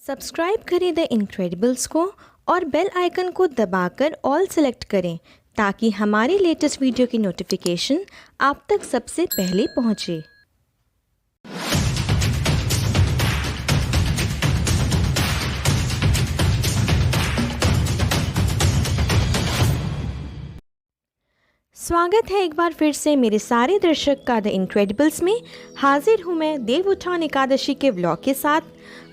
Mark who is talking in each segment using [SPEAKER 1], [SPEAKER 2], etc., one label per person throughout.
[SPEAKER 1] Subscribe करें the Incredibles को और बेल आइकन को दबाकर ऑल सेलेक्ट करें ताकि हमारे लेटेस्ट वीडियो की नोटिफिकेशन आप तक सबसे पहले पहुंचे। स्वागत है एक बार फिर से मेरे सारे दर्शक का द इनक्रेडिबल्स में। हाजिर हूँ मैं देव उत्थान एकादशी के व्लॉग के साथ।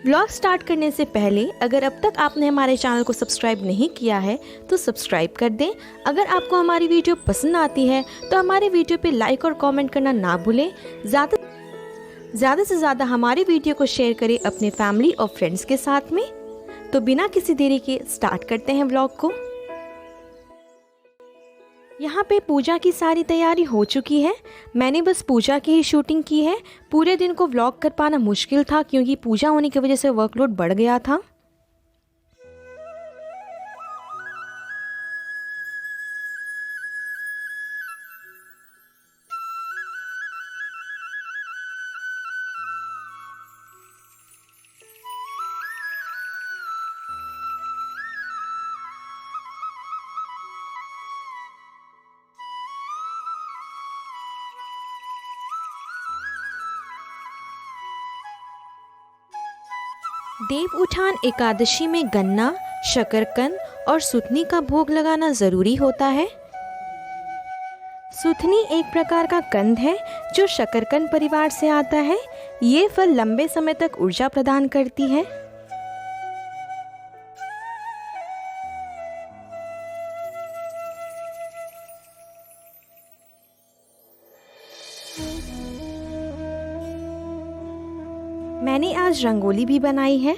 [SPEAKER 1] व्लॉग स्टार्ट करने से पहले अगर अब तक आपने हमारे चैनल को सब्सक्राइब नहीं किया है तो सब्सक्राइब कर दें। अगर आपको हमारी वीडियो पसंद आती है तो हमारे वीडियो पे लाइक और कमेंट करना ना भूलें। ज़्यादा से ज़्यादा हमारी वीडियो को शेयर करें अपने फैमिली और फ्रेंड्स के साथ में। तो बिना किसी देरी के स्टार्ट करते हैं व्लॉग को। यहाँ पे पूजा की सारी तैयारी हो चुकी है। मैंने बस पूजा की ही शूटिंग की है। पूरे दिन को व्लॉग कर पाना मुश्किल था क्योंकि पूजा होने की वजह से वर्कलोड बढ़ गया था। देव उत्थान एकादशी में गन्ना, शकरकंद और सुथनी का भोग लगाना जरूरी होता है। सुथनी एक प्रकार का कंद है जो शकरकंद परिवार से आता है। ये फल लंबे समय तक ऊर्जा प्रदान करती है। मैंने आज रंगोली भी बनाई है।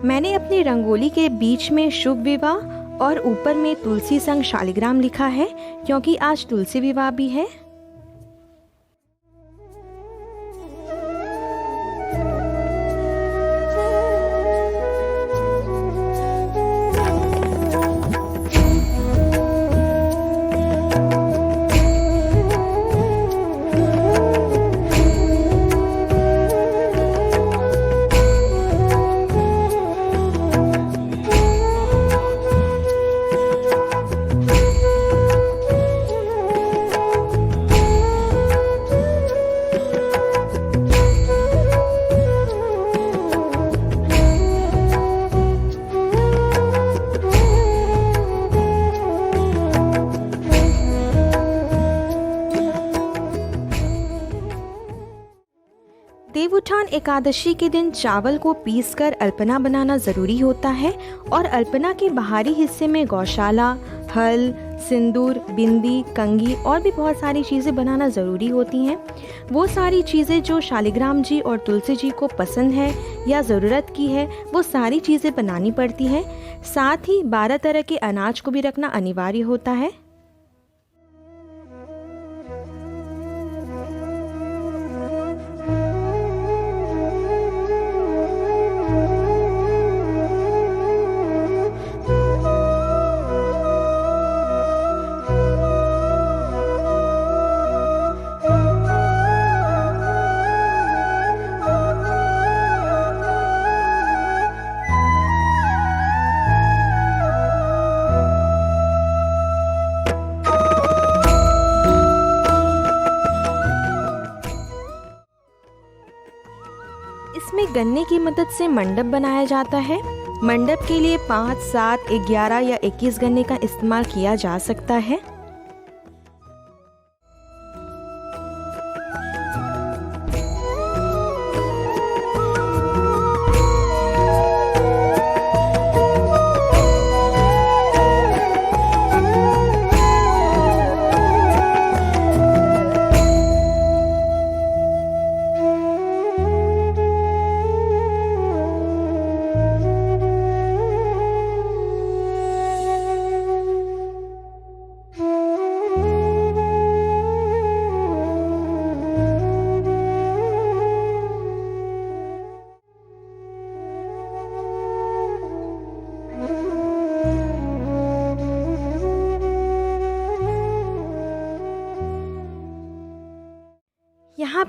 [SPEAKER 1] मैंने अपनी रंगोली के बीच में शुभ विवाह और ऊपर में तुलसी संग शालिग्राम लिखा है क्योंकि आज तुलसी विवाह भी है। देव उत्थान एकादशी के दिन चावल को पीसकर अल्पना बनाना जरूरी होता है और अल्पना के बाहरी हिस्से में गौशाला, हल, सिंदूर, बिंदी, कंघी और भी बहुत सारी चीज़ें बनाना ज़रूरी होती हैं। वो सारी चीज़ें जो शालिग्राम जी और तुलसी जी को पसंद है या ज़रूरत की है वो सारी चीज़ें बनानी पड़ती हैं। साथ ही 12 तरह के अनाज को भी रखना अनिवार्य होता है। इसमें गन्ने की मदद से मंडप बनाया जाता है। मंडप के लिए 5, 7, 11 या 21 गन्ने का इस्तेमाल किया जा सकता है।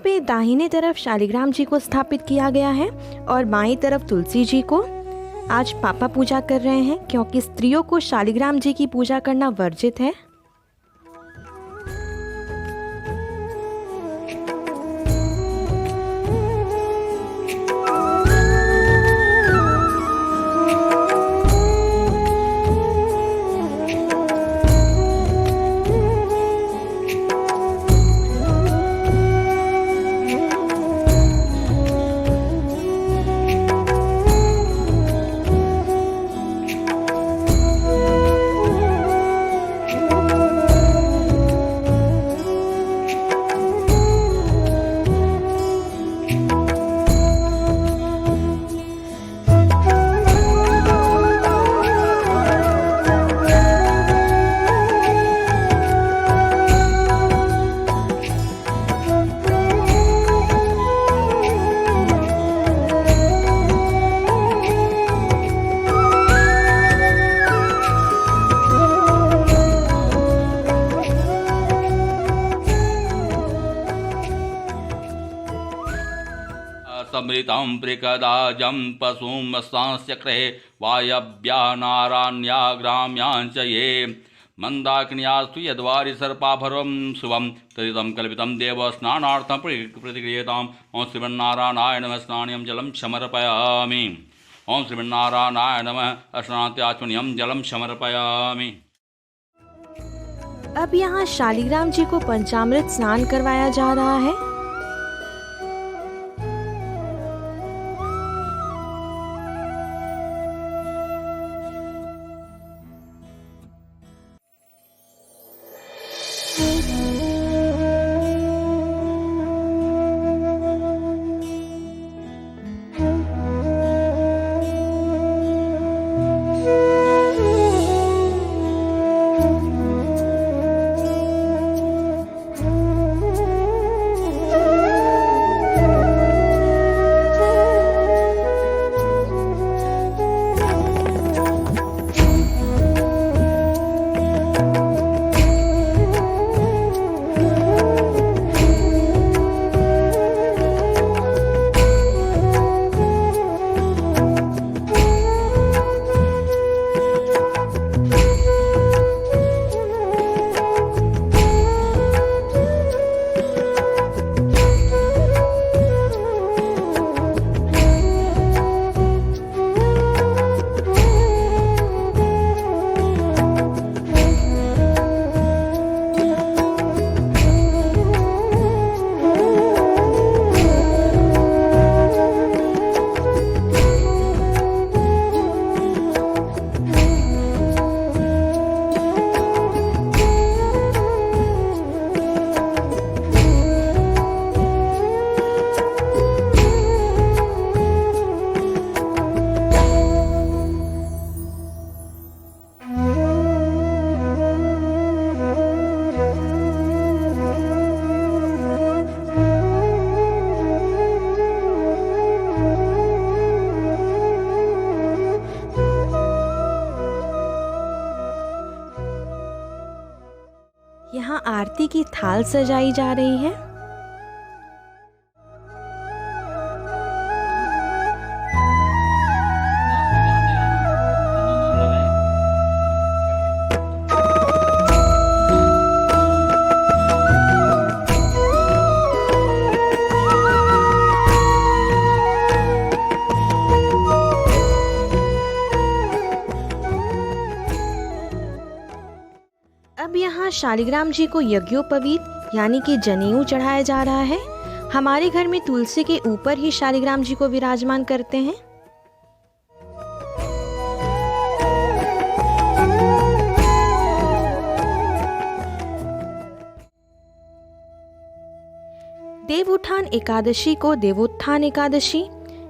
[SPEAKER 1] पे दाहिने तरफ शालिग्राम जी को स्थापित किया गया है और बाईं तरफ तुलसी जी को। आज पापा पूजा कर रहे हैं क्योंकि स्त्रियों को शालिग्राम जी की पूजा करना वर्जित है।
[SPEAKER 2] समृतं प्रिकदाजं पशुमस्तांस्य कृहे वायव्या नाराण्याग्राम्याञ्च ये मन्दाकिन्यास्तु यद्वारि सर्पाभरं शुभं तदिदं कल्पितं देव स्नानार्थं प्रतिक्रियताम्। ओं श्रीमन्नारायणाय नमः। स्नानीयं जलं समर्पयामि। ओं श्रीमन्नारायणाय नमः। स्नात्याचमनीयं जलं समर्पयामि।
[SPEAKER 1] अब यहाँ शालिग्राम जी को पंचामृत स्नान करवाया जा रहा है। यहाँ आरती की थाल सजाई जा रही है। अब यहाँ शालिग्राम जी को यज्ञोपवीत यानी कि जनेऊ चढ़ाया जा रहा है। हमारे घर में तुलसी के ऊपर ही शालिग्राम जी को विराजमान करते हैं। देवउत्थान एकादशी को देवोत्थान एकादशी,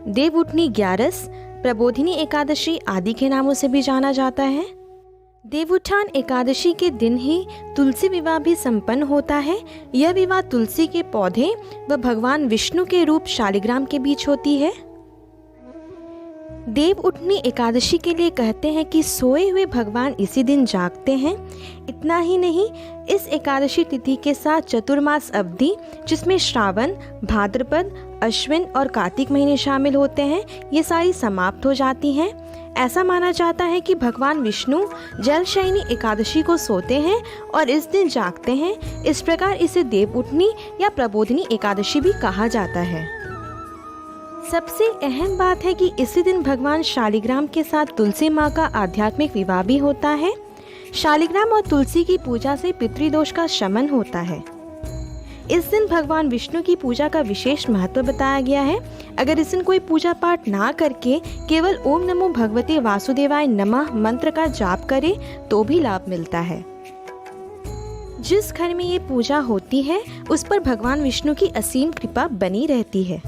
[SPEAKER 1] देवउठनी ग्यारस, प्रबोधिनी एकादशी आदि के नामों से भी जाना जाता है। देवउत्थान एकादशी के दिन ही तुलसी विवाह भी संपन्न होता है। यह विवाह तुलसी के पौधे व भगवान विष्णु के रूप शालिग्राम के बीच होती है। देव उठनी एकादशी के लिए कहते हैं कि सोए हुए भगवान इसी दिन जागते हैं। इतना ही नहीं, इस एकादशी तिथि के साथ चतुर्मास अवधि, जिसमें श्रावण, भाद्रपद, अश्विन और कार्तिक महीने शामिल होते हैं, ये सारी समाप्त हो जाती हैं। ऐसा माना जाता है कि भगवान विष्णु जलशयनी एकादशी को सोते हैं और इस दिन जागते हैं। इस प्रकार इसे देव उठनी या प्रबोधिनी एकादशी भी कहा जाता है। सबसे अहम बात है कि इसी दिन भगवान शालिग्राम के साथ तुलसी माँ का आध्यात्मिक विवाह भी होता है। शालिग्राम और तुलसी की पूजा से पितृदोष का शमन होता है। इस दिन भगवान विष्णु की पूजा का विशेष महत्व बताया गया है। अगर इस दिन कोई पूजा पाठ ना करके केवल ओम नमो भगवते वासुदेवाय नमः मंत्र का जाप करे तो भी लाभ मिलता है। जिस घर में ये पूजा होती है उस पर भगवान विष्णु की असीम कृपा बनी रहती है।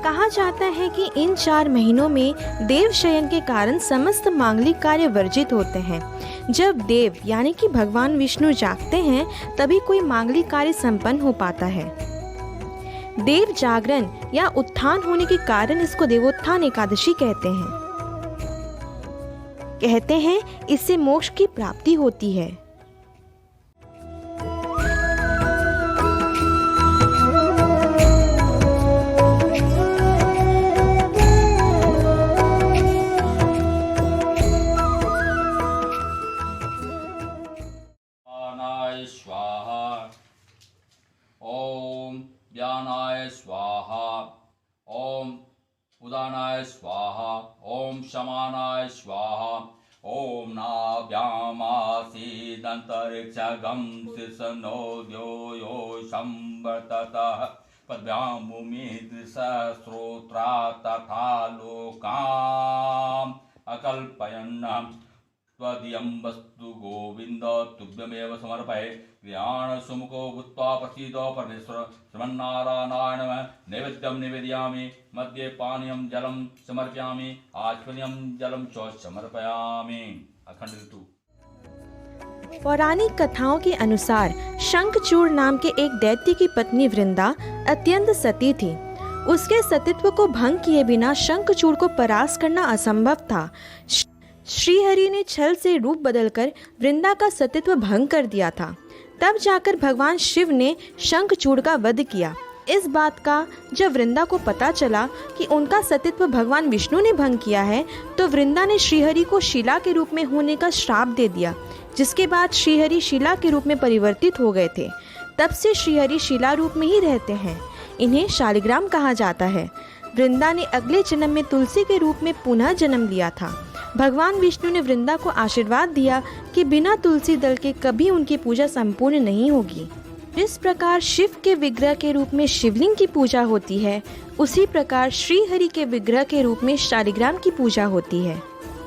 [SPEAKER 1] कहा जाता है कि इन 4 महीनों में देव शयन के कारण समस्त मांगलिक कार्य वर्जित होते हैं। जब देव यानी कि भगवान विष्णु जागते हैं तभी कोई मांगलिक कार्य संपन्न हो पाता है। देव जागरण या उत्थान होने के कारण इसको देवोत्थान एकादशी कहते हैं। कहते हैं इससे मोक्ष की प्राप्ति होती है।
[SPEAKER 2] स्वाहा ओम ज्ञानाय स्वाहा ओम उदानाय स्वाहा ओम शमानाय स्वाहा ओम नाभ्यामासीदन्तरिक्षगं शीर्षनोद्यो यो संवर्ततः पद्भ्यां भूमिर्सहस्रोत्रा तथा लोकाम् अकल्पयन् त्वदीयं वस्तु गोविंद तुभ्यमेव समर्पये ज्ञान सुमुखो भूत्वा प्रसीद परमेश्वर श्रीमन्नारायणाय नमः। नैवेद्यं निवेदयामि, मध्ये पानीयं जलं समर्पयामि, आचमनीयं जलं च समर्पयामि। अखंड ऋतु।
[SPEAKER 1] पौराणिक कथाओं के अनुसार शंखचूड़ नाम के एक दैत्य की पत्नी वृंदा अत्यंत सती थी। उसके सतीत्व को भंग किए बिना शंखचूड़ को परास्त करना असंभव था। श्रीहरि ने छल से रूप बदलकर वृंदा का सतीत्व भंग कर दिया था। तब जाकर भगवान शिव ने शंखचूड़ का वध किया। इस बात का जब वृंदा को पता चला कि उनका सतीत्व भगवान विष्णु ने भंग किया है, तो वृंदा ने श्रीहरि को शिला के रूप में होने का श्राप दे दिया, जिसके बाद श्रीहरि शिला के रूप में परिवर्तित हो गए थे। तब से श्रीहरि शिला रूप में ही रहते हैं। इन्हें शालिग्राम कहा जाता है। वृंदा ने अगले जन्म में तुलसी के रूप में पुनः जन्म लिया था। भगवान विष्णु ने वृंदा को आशीर्वाद दिया कि बिना तुलसी दल के कभी उनकी पूजा संपूर्ण नहीं होगी। जिस प्रकार शिव के विग्रह के रूप में शिवलिंग की पूजा होती है, उसी प्रकार श्रीहरि के विग्रह के रूप में शालिग्राम की पूजा होती है।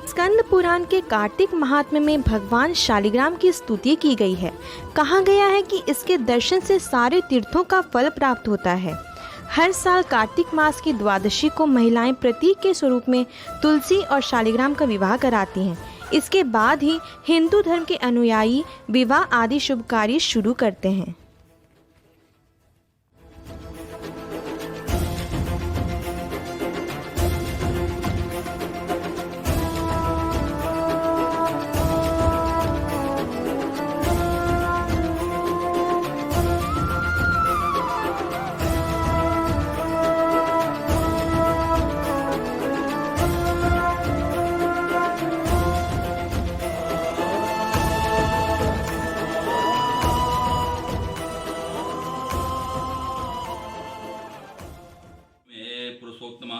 [SPEAKER 1] स्कंद पुराण के कार्तिक महात्म्य में भगवान शालिग्राम की स्तुति की गई है। कहा गया है कि इसके दर्शन से सारे तीर्थों का फल प्राप्त होता है। हर साल कार्तिक मास की द्वादशी को महिलाएं प्रतीक के स्वरूप में तुलसी और शालिग्राम का विवाह कराती हैं। इसके बाद ही हिंदू धर्म के अनुयायी विवाह आदि शुभ कार्य शुरू करते हैं।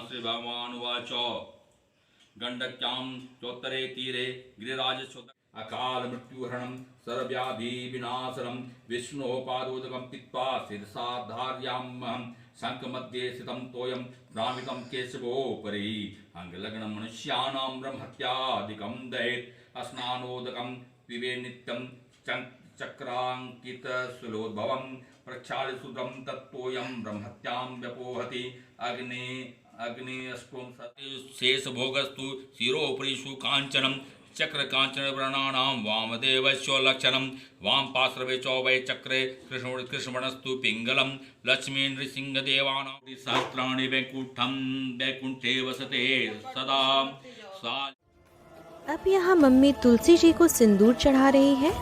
[SPEAKER 2] श्री भगवानुवाच गंडक्यां चोत्तरे तीरे गिरिराजस्वत अकाल मृत्युहरणं सर्वव्याधि विनाशनं विष्णोः पादोदकं पीत्वा शिरसा धारयाम्यहं शङ्खमध्ये स्थितं तोयं भ्रामितं केशवोपरि अङ्गलग्नं मनुष्याणां ब्रह्मत्यादिकं दहेत् स्नानोदकं पिबे नित्यं चक्राङ्कितशूलोद्भवं प्रक्षाल्यशुद्धं तत्तोयं ब्रह्मत्यां व्यपोहति अग्निस्पुं शेषभोगस्तु शिरोपरिषु काञ्चनं चक्र कांचन वर्णानां वामदेवस्य लक्षणं वाम पार्श्वे च वै चक्रे कृष्णवर्णस्तु पिङ्गलं लक्ष्मी नृसिंहदेवानां सहस्राणि वैकुंठे वसते सदा सा।
[SPEAKER 1] अब यहाँ मम्मी तुलसी जी को सिंदूर चढ़ा रही है।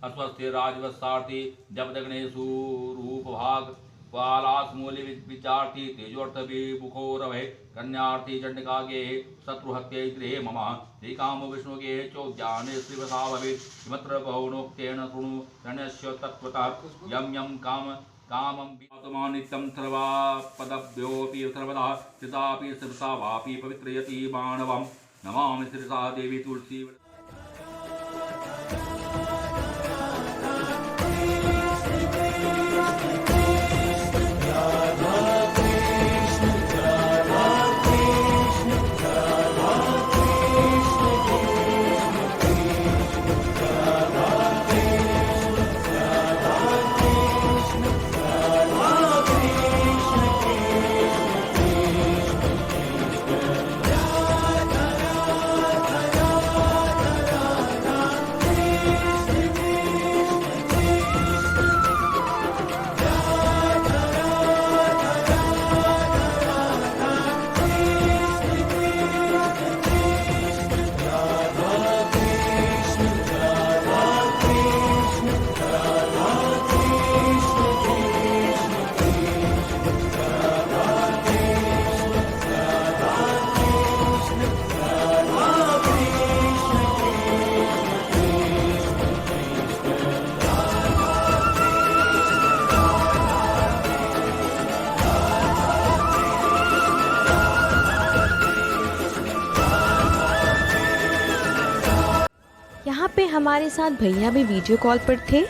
[SPEAKER 2] अस्वस्थ राजवत्सार्थी जपदग्नेशु रूप भाग बालासमूलि विचार्थी तेजोर्थ विमुखोरभे कन्यार्थी चंडिकागे शत्रुहत्ये गृहे मम श्रीकाम विष्णुगे चोद्याने श्रीवसा भवेत् किमत्र बहुनोक्तेन शृणु रणस्य तत्त्वतः यं यं कामं नित्यं सर्वा पदभ्योऽपि सर्वदा स्थितापि शिरसा वापि पवित्रयति मानवं नमामि शिरसा देवी तुलसी।
[SPEAKER 1] यहाँ पे हमारे साथ भैया भी वीडियो कॉल पर थे।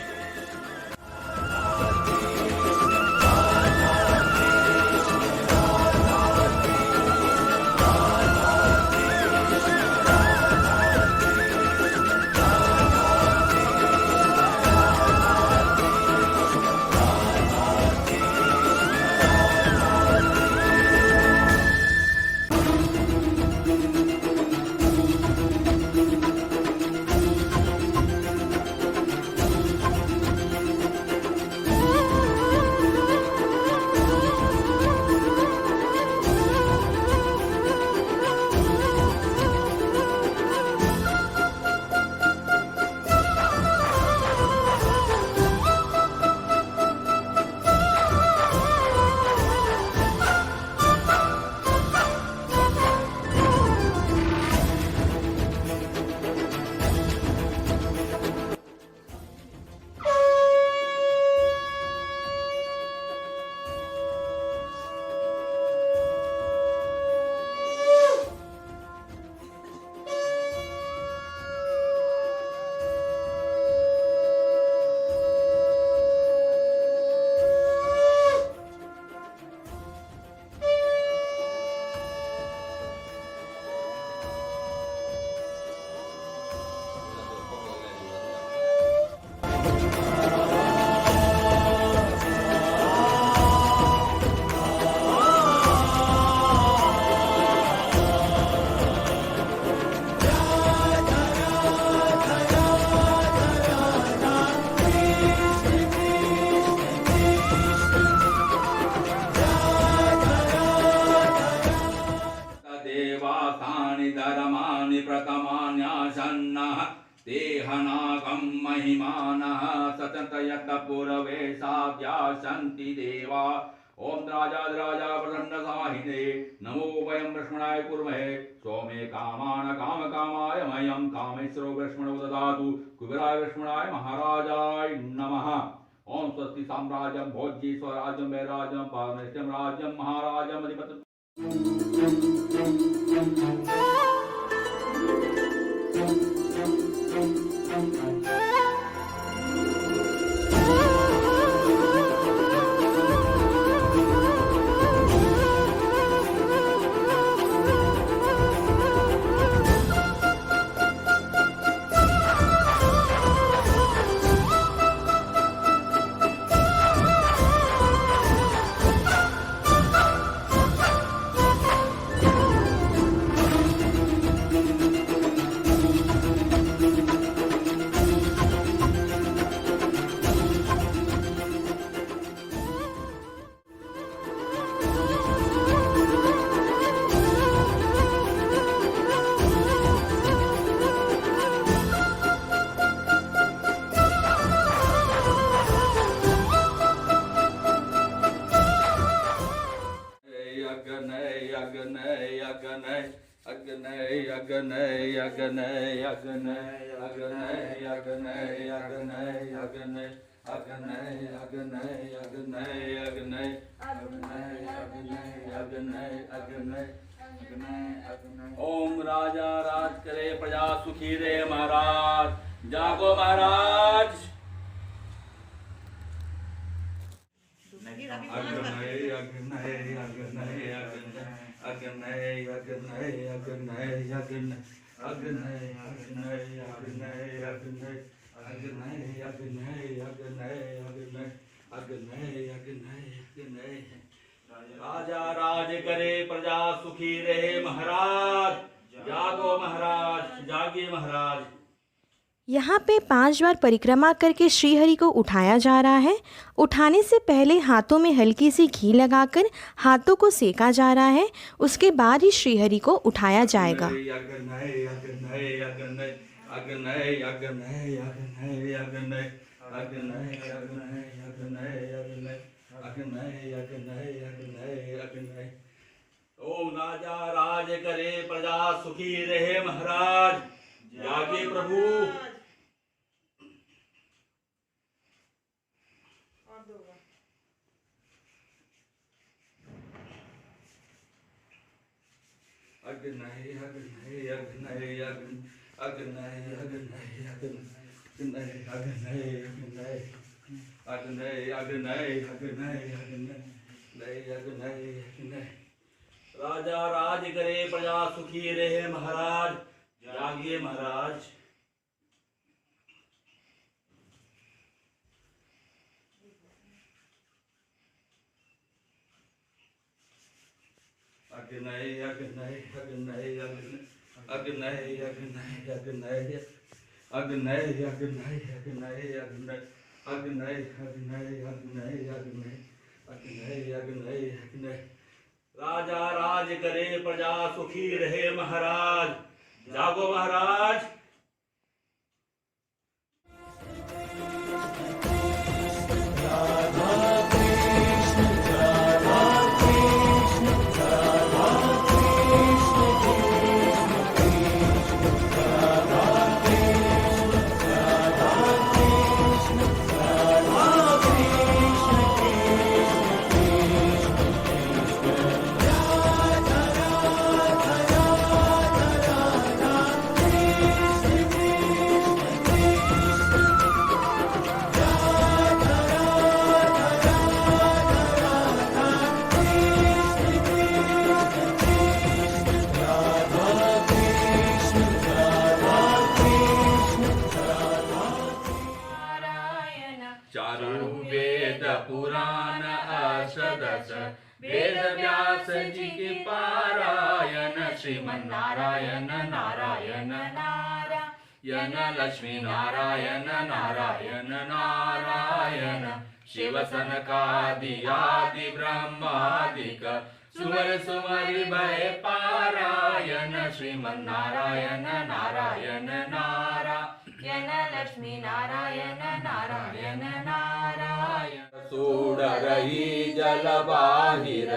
[SPEAKER 2] प्रथमान्यासन्नः देहनागं महिमानः सततयत पूर्वेशाद्या सन्ति देवा। ओम राजाधिराजा प्रसन्नसाहिने नमो वयं वृष्मणाय कुर्महे सोमे कामान काम कामाय मह्यं कामेश्वरो वृष्मणो ददातु कुबेराय वृष्मणाय महाराजाय नमः। ओम स्वस्ति साम्राज्यं भोज्य स्वराज्यं वैराज्यं पारमेष्ठ्यं राज्यं महाराजं अधिपति। अग्नय अग्नय अग्नय अग्नय अग्नय अग्नय अग्नय अग्नय अग्नय अग्नय अग्नय अग्नय अग्नय अग्नय अग्नय अग्नय अग्नय। ओम राजा राज करे प्रजा सुखी रहे महाराज, जागो महाराज। अग्नय अग्नय अग्नय अग्नय अग्नय अग्नय अग्नय अग्नय अग्नय अग्नय अग्नय अग्नय अग्नय अग्नय अग्नय अग्नय अग्नय अग्नय अग्नय। राजा राज करे प्रजा सुखी रहे महाराज, जागो महाराज, जागिए महाराज।
[SPEAKER 1] यहाँ पे 5 बार परिक्रमा करके श्रीहरि को उठाया जा रहा है। उठाने से पहले हाथों में हल्की सी घी लगाकर हाथों को सेका जा रहा है, उसके बाद ही श्रीहरि को उठाया जाएगा।
[SPEAKER 2] ओम राजा राज करे प्रजा सुखी रहे महाराज, जागे प्रभु। अग्नय अग्नय अग्नय अग्नय अग्नय अग्नय अग्नय अग्नय अग्नय अग्नय अग्नय अग्नय। राजा राज करे प्रजा सुखी रहे महाराज, जागिए महाराज। अग्नय अग्नय अग्नय अग्नय अग्नय अग्नय अग्नय अग्नय अग्नय अग्नय अग्नय अग्नय अग्नय अग्नय अग्नय अग्नय अग्नय। राजा राज करे प्रजा सुखी रहे महाराज, जागो महाराज। पुराण अष्टदश वेद व्यास जी के पारायण, श्रीमन नारायण नारायण नारायण लक्ष्मी नारायण नारायण नारायण शिव सनकादि आदि ब्रह्मादिक सुमर सुमर भय पारायण, श्रीमन नारायण नारायण नारायण लक्ष्मी नारायण नारायण नारायण। सोड रही जल बाहिर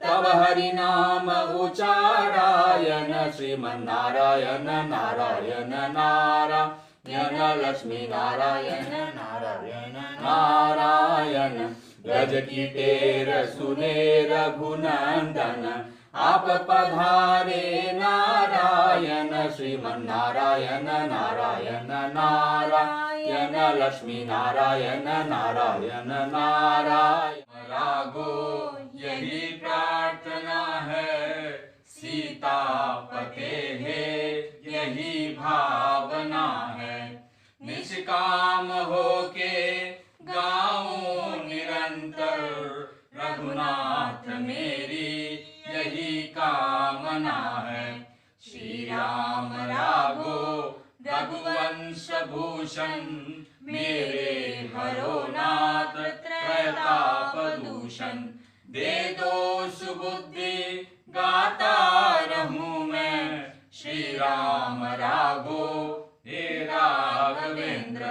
[SPEAKER 2] तब हरि नाम उचारायण, श्रीमन नारायण नारायण नारायण लक्ष्मी नारायण नारायण नारायण। गज की टेर सुने रघुनंदन आप पधारे नारायण, श्रीमन नारायण नारायण नारायण लक्ष्मी नारायण नारायण नारायण। रागो यही प्रार्थना है सीता पते है, यही भावना है निष्काम होके गाऊं निरंतर, रघुनाथ मेरी यही कामना है। श्री राम राघो रघुवंश भूषण, मेरे हरो नाथ त्रैताप दूषण। दे दो सुबुद्धि गाता रहूं मैं, श्री राम राघो हे राघवेंद्र।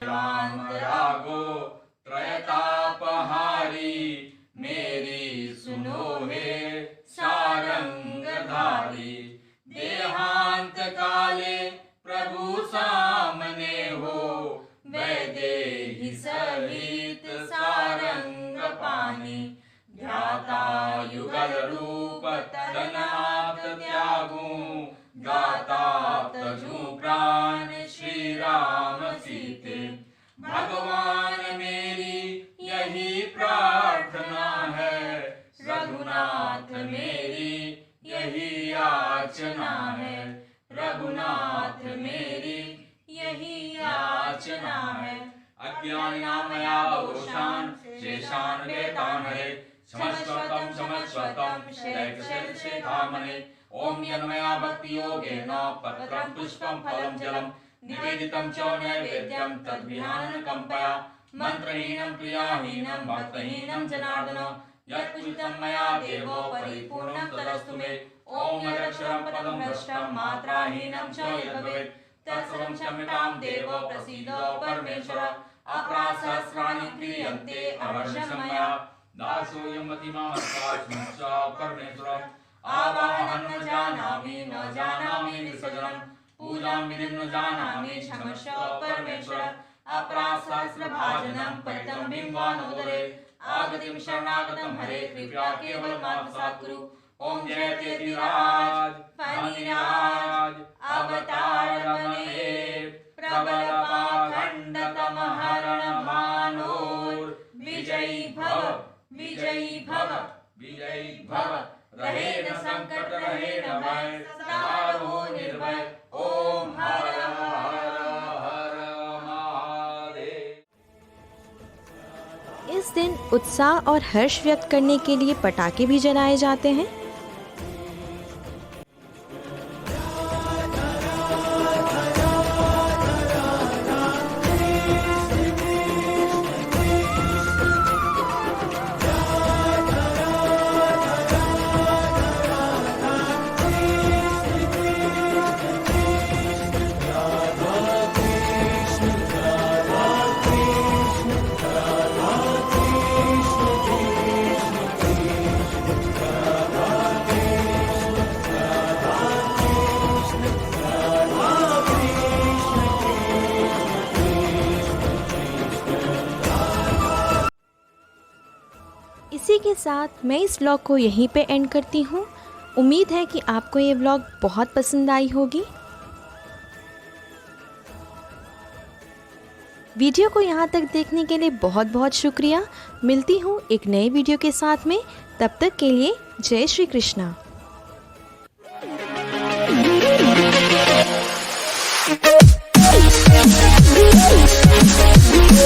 [SPEAKER 2] राम राघो त्रैतापहारी, मेरी सुनो हे सारंग
[SPEAKER 3] माता युगल रूप तदनाथ त्यागूं गाता तजू प्राण श्री राम सीते। भगवान मेरी यही प्रार्थना है, रघुनाथ मेरी यही याचना है, रघुनाथ मेरी यही याचना है। अज्ञानिनामया बहुशान शेषान वेतान हरे, समस्वतम समस्वतम शेखामणे। ओम यन्मया भक्ति योगेन पत्रं पुष्पं फलं जलम निवेदितं च नैवेद्यं तद्विहानं कंपया। मंत्रहीनं क्रियाहीनं भक्तहीनं जनार्दन, यत्पूजितं मया देवो परिपूर्णं तदस्तु मे। ओम अक्षरं पदं भ्रष्टं मात्राहीनं च यद्भवेत् तत्सर्वं क्षम्यतां देवो प्रसीद परमेश्वर। अपराधसहस्राणि क्रियन्ते अवर्षं मया, दासोऽयम् अतिमामस्ताच्च परमेश्वर। आवाहनं न जानामि विसर्जनं, पूजां विधिं न जानामि क्षमस्व परमेश्वर। अपराधसहस्रभाजनं परितं बिम्बानोदरे, आगतिं शरणागतं हरे कृपया केवलमात्मसात् कुरु। ओम जयत्यधिराज फणिराज अवतार बने, प्रबल पाखंडतम हरण मानोर। विजयी भव विजयी भव विजयी भव, रहे न संकट रहे न भय, सदा रहो निर्भय। ओम हर हर हर महादेव।
[SPEAKER 1] इस दिन उत्साह और हर्ष व्यक्त करने के लिए पटाखे भी जलाए जाते हैं। इसी के साथ मैं इस व्लॉग को यहीं पे एंड करती हूँ। उम्मीद है कि आपको ये व्लॉग बहुत पसंद आई होगी। वीडियो को यहाँ तक देखने के लिए बहुत बहुत शुक्रिया। मिलती हूँ एक नए वीडियो के साथ में, तब तक के लिए जय Shri Krishna.
[SPEAKER 4] We'll be right back.